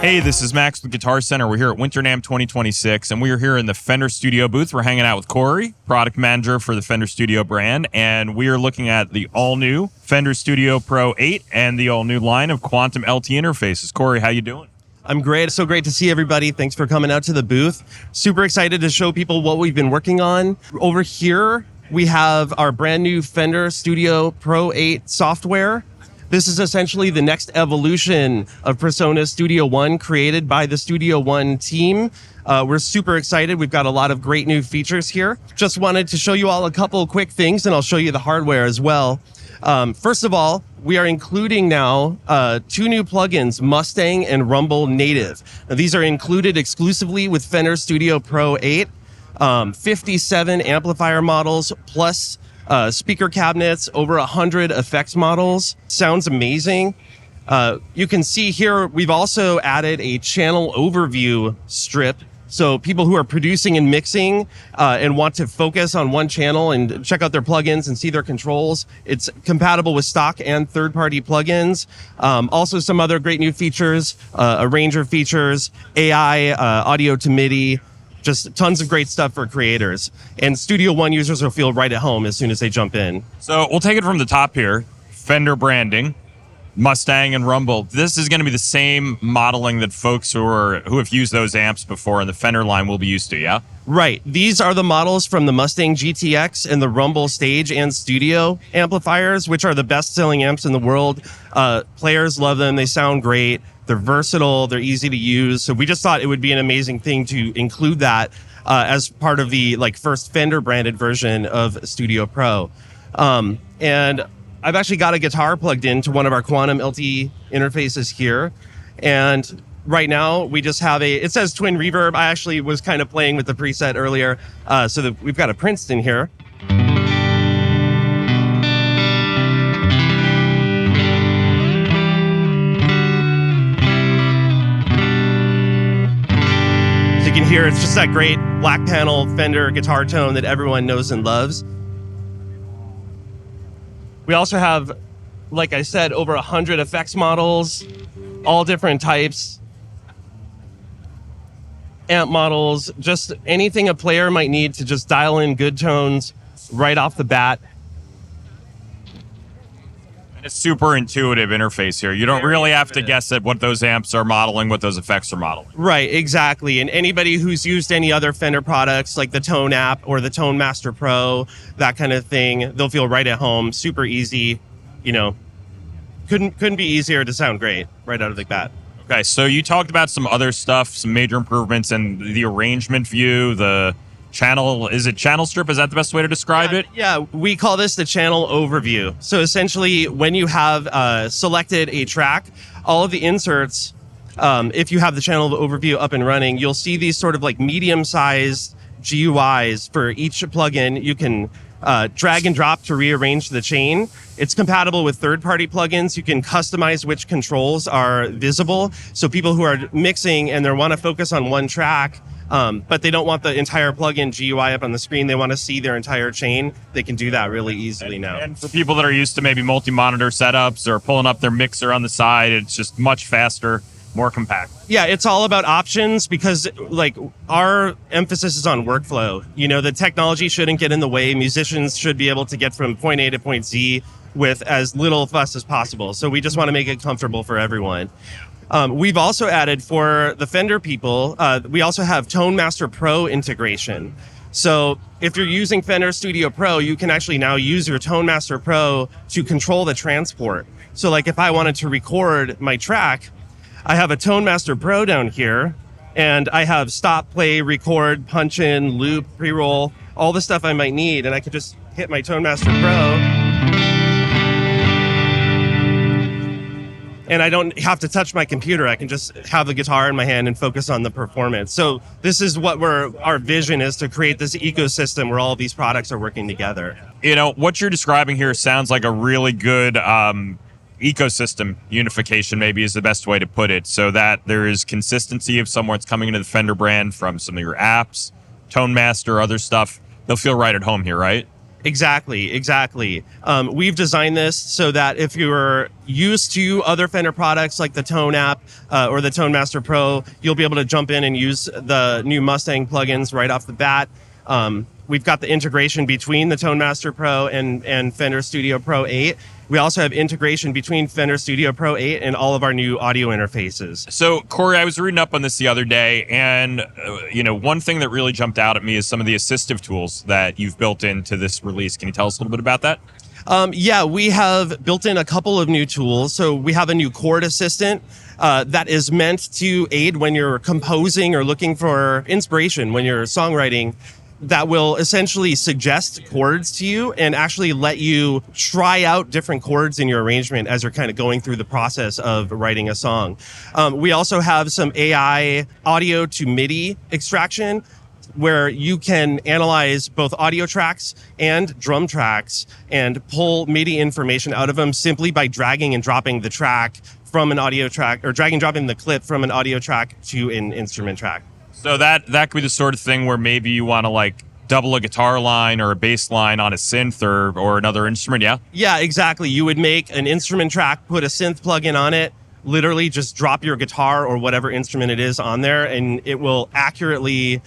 Hey, this is Max with Guitarcenter. We're here at Winter NAMM 2026, and we are here in the Fender Studio booth. We're hanging out with Corey, product manager for the Fender Studio brand, and we are looking at the all-new Fender Studio Pro 8 and the all-new line of Quantum LT interfaces. Corey, how you doing? I'm great. So great to see everybody. Thanks for coming out to the booth. Super excited to show people what we've been working on. Over here, we have our brand new Fender Studio Pro 8 software. This is essentially the next evolution of Persona Studio One created by the Studio One team. We're super excited. We've got a lot of great new features here. Just wanted to show you all a couple quick things, and I'll show you the hardware as well. First of all, we are including now two new plugins, Mustang and Rumble Native. Now, these are included exclusively with Fender Studio Pro 8. 57 amplifier models plus speaker cabinets, over 100 effects models. Sounds amazing. You can see here, we've also added a channel overview strip. So people who are producing and mixing and want to focus on one channel and check out their plugins and see their controls, it's compatible with stock and third-party plugins. Also some other great new features, arranger features, AI, audio-to-MIDI, just tons of great stuff for creators. And Studio One users will feel right at home as soon as they jump in. So we'll take it from the top here. Fender branding, Mustang and Rumble. This is going to be the same modeling that folks who have used those amps before in the Fender line will be used to, yeah? Right. These are the models from the Mustang GTX and the Rumble Stage and Studio amplifiers, which are the best-selling amps in the world. Players love them. They sound great. They're versatile. They're easy to use. So we just thought it would be an amazing thing to include that as part of the first Fender branded version of Studio Pro. And I've actually got a guitar plugged into one of our Quantum LT interfaces here. And right now we just have it says twin reverb. I actually was kind of playing with the preset earlier. So that we've got a Princeton here. You can hear it's just that great black panel Fender guitar tone that everyone knows and loves. We also have, like I said, over 100 effects models, all different types, amp models, just anything a player might need to just dial in good tones right off the bat. A super intuitive interface here. You don't really have to guess at what those amps are modeling, what those effects are modeling. Right, exactly. And anybody who's used any other Fender products like the Tone app or the Tone Master Pro, that kind of thing, they'll feel right at home. Super easy. Couldn't be easier to sound great right out of the bat. Okay, so you talked about some other stuff, some major improvements in the arrangement view, the channel, is it channel strip? Is that the best way to describe it? Yeah, we call this the channel overview. So essentially, when you have selected a track, all of the inserts, if you have the channel overview up and running, you'll see these sort of medium-sized GUIs for each plugin. You can drag and drop to rearrange the chain. It's compatible with third-party plugins. You can customize which controls are visible. So people who are mixing and they want to focus on one track, but they don't want the entire plugin GUI up on the screen. They want to see their entire chain. They can do that really easily now. And for people that are used to maybe multi-monitor setups or pulling up their mixer on the side, it's just much faster, more compact. Yeah, it's all about options because our emphasis is on workflow. The technology shouldn't get in the way. Musicians should be able to get from point A to point Z with as little fuss as possible. So we just want to make it comfortable for everyone. We've also added for the Fender people, we also have Tone Master Pro integration. So if you're using Fender Studio Pro, you can actually now use your Tone Master Pro to control the transport. So if I wanted to record my track, I have a Tone Master Pro down here, and I have stop, play, record, punch in, loop, pre-roll, all the stuff I might need, and I could just hit my Tone Master Pro. And I don't have to touch my computer. I can just have the guitar in my hand and focus on the performance. So this is what our vision is, to create this ecosystem where all these products are working together. What you're describing here sounds like a really good ecosystem unification, maybe is the best way to put it, so that there is consistency if someone's coming into the Fender brand from some of your apps, Tone Master, other stuff. They'll feel right at home here, right? Exactly. We've designed this so that if you're used to other Fender products like the Tone app or the Tone Master Pro, you'll be able to jump in and use the new Mustang plugins right off the bat. We've got the integration between the Tone Master Pro and Fender Studio Pro 8. We also have integration between Fender Studio Pro 8 and all of our new audio interfaces. So, Corey, I was reading up on this the other day, and one thing that really jumped out at me is some of the assistive tools that you've built into this release. Can you tell us a little bit about that? Yeah, we have built in a couple of new tools. So we have a new Chord assistant that is meant to aid when you're composing or looking for inspiration when you're songwriting, that will essentially suggest chords to you and actually let you try out different chords in your arrangement as you're kind of going through the process of writing a song. We also have some AI audio to MIDI extraction, where you can analyze both audio tracks and drum tracks and pull MIDI information out of them simply by dragging and dropping the track from an audio track, or dragging and dropping the clip from an audio track to an instrument track. So that could be the sort of thing where maybe you want to like double a guitar line or a bass line on a synth or another instrument, yeah? Yeah, exactly. You would make an instrument track, put a synth plugin on it, literally just drop your guitar or whatever instrument it is on there, and it will accurately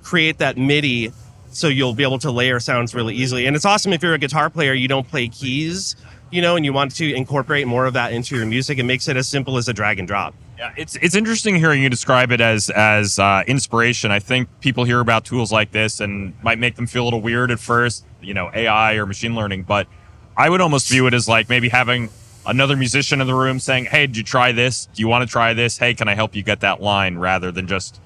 create that MIDI, so you'll be able to layer sounds really easily. And it's awesome if you're a guitar player, you don't play keys, and you want to incorporate more of that into your music. It makes it as simple as a drag and drop. Yeah, it's interesting hearing you describe it as inspiration. I think people hear about tools like this and might make them feel a little weird at first, AI or machine learning, but I would almost view it as like maybe having another musician in the room saying, hey, did you try this? Do you want to try this? Hey, can I help you get that line? Rather than just,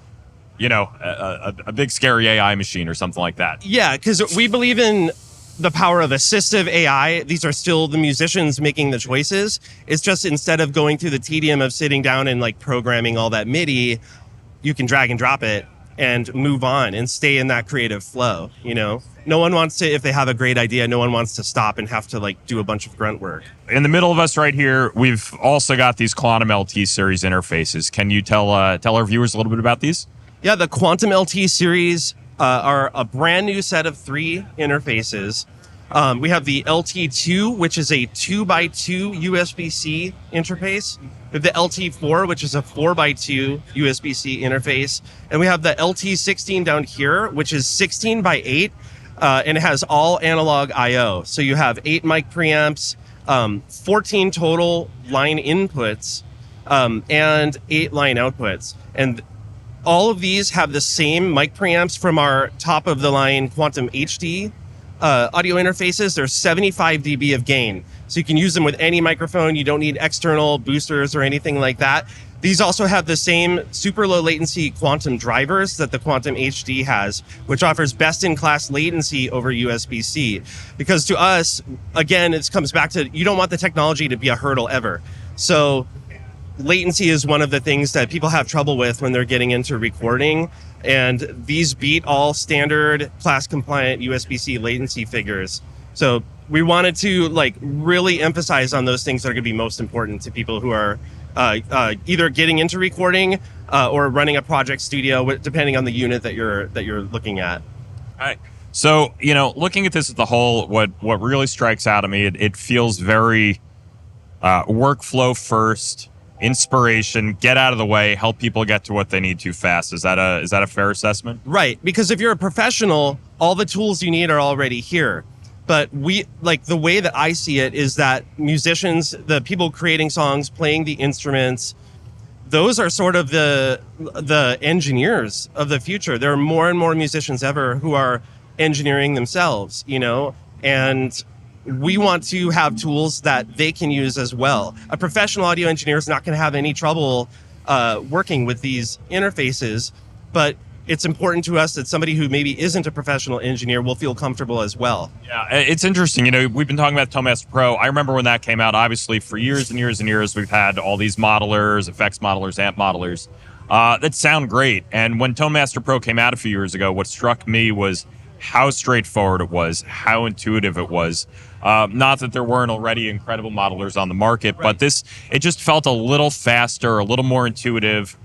a big scary AI machine or something like that. Yeah, because we believe in the power of assistive AI. These are still the musicians making the choices. It's just instead of going through the tedium of sitting down and like programming all that MIDI, you can drag and drop it and move on and stay in that creative flow. No one wants to, if they have a great idea, no one wants to stop and have to like do a bunch of grunt work. In the middle of us right here, we've also got these Quantum LT series interfaces. Can you tell our viewers a little bit about these? Yeah, the Quantum LT series are a brand new set of 3 interfaces. We have the LT2, which is a 2x2 USB-C interface. We have the LT4, which is a 4x2 USB-C interface. And we have the LT16 down here, which is 16x8, and it has all analog I/O. So you have 8 mic preamps, 14 total line inputs, and 8 line outputs. And all of these have the same mic preamps from our top-of-the-line Quantum HD audio interfaces. There's 75 dB of gain. So you can use them with any microphone. You don't need external boosters or anything like that. These also have the same super low latency Quantum drivers that the Quantum HD has, which offers best-in-class latency over USB-C. Because to us, again, it comes back to, you don't want the technology to be a hurdle ever. So latency is one of the things that people have trouble with when they're getting into recording, and these beat all standard class compliant USB-C latency figures. So we wanted to like really emphasize on those things that are going to be most important to people who are either getting into recording or running a project studio, depending on the unit that you're looking at. All right. So, looking at this as a whole, what really strikes out at me, it feels very workflow first, inspiration, get out of the way, help people get to what they need to fast. Is that a fair assessment? Right, because if you're a professional, all the tools you need are already here. But the way that I see it is that musicians, the people creating songs, playing the instruments, those are sort of the engineers of the future. There are more and more musicians ever who are engineering themselves, and we want to have tools that they can use as well. A professional audio engineer is not going to have any trouble working with these interfaces, but it's important to us that somebody who maybe isn't a professional engineer will feel comfortable as well. Yeah, it's interesting. We've been talking about Tone Master Pro. I remember when that came out, obviously, for years and years and years, we've had all these modelers, effects modelers, amp modelers that sound great. And when Tone Master Pro came out a few years ago, what struck me was how straightforward it was, how intuitive it was. Not that there weren't already incredible modelers on the market, right, but it just felt a little faster, a little more intuitive.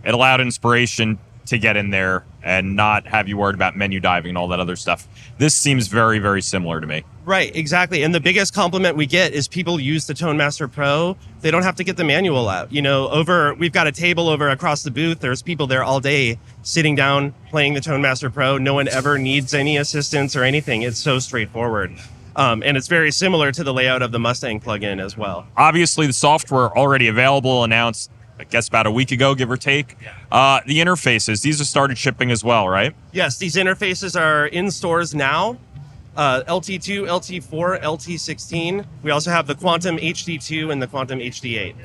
It allowed inspiration to get in there and not have you worried about menu diving and all that other stuff. This seems very, very similar to me. Right, exactly. And the biggest compliment we get is people use the Tone Master Pro. They don't have to get the manual out. You know, we've got a table over across the booth. There's people there all day sitting down playing the Tone Master Pro. No one ever needs any assistance or anything. It's so straightforward. And it's very similar to the layout of the Mustang plugin as well. Obviously, the software already available, announced, I guess, about a week ago, give or take. The interfaces, these have started shipping as well, right? Yes, these interfaces are in stores now. LT2, LT4, LT16. We also have the Quantum HD2 and the Quantum HD8.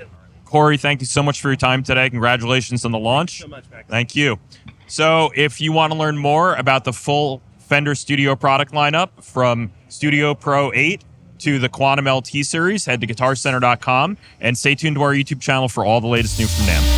Corey, thank you so much for your time today. Congratulations on the launch. So much, Max. Thank you. So if you want to learn more about the full Fender Studio product lineup from Studio Pro 8 to the Quantum LT series, head to guitarcenter.com and stay tuned to our YouTube channel for all the latest news from NAMM.